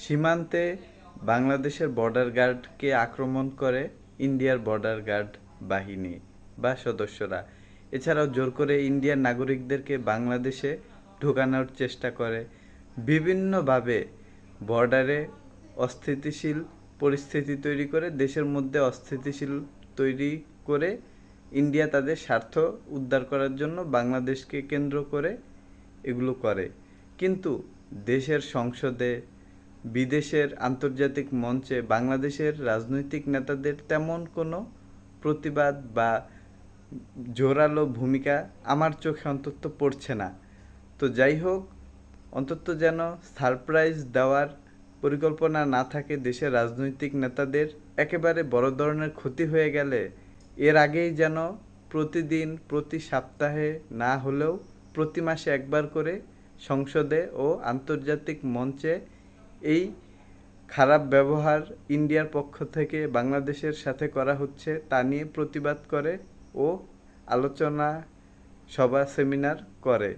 সীমান্তে বাংলাদেশের বর্ডার গার্ডকে আক্রমণ করে ইন্ডিয়ার বর্ডার গার্ড বাহিনী বা সদস্যরা। এছাড়াও জোর করে ইন্ডিয়ান নাগরিকদেরকে বাংলাদেশে ঢোকানোর চেষ্টা করে। বিভিন্নভাবে বর্ডারে অস্থিতিশীল পরিস্থিতি তৈরি করে, দেশের মধ্যে অস্থিতিশীল তৈরি করে ইন্ডিয়া তাদের স্বার্থ উদ্ধার করার জন্য বাংলাদেশকে কেন্দ্র করে এগুলো করে। কিন্তু দেশের সংসদে, বিদেশের আন্তর্জাতিক মঞ্চে বাংলাদেশের রাজনৈতিক নেতাদের তেমন কোনো প্রতিবাদ বা জোরালো ভূমিকা আমার চোখে অন্তত পড়ছে না। তো যাই হোক, অন্তত যেন সারপ্রাইজ দেওয়ার পরিকল্পনা না থাকে দেশের রাজনৈতিক নেতাদের। একেবারে বড় ধরনের ক্ষতি হয়ে গেলে এর আগেই যেন প্রতিদিন, প্রতি সপ্তাহে না হলেও প্রতি মাসে একবার করে সংসদে ও আন্তর্জাতিক মঞ্চে এই খারাপ ব্যবহার ইন্ডিয়ার পক্ষ থেকে বাংলাদেশের সাথে করা হচ্ছে তা নিয়ে প্রতিবাদ করে ও আলোচনা, সভা, সেমিনার করে।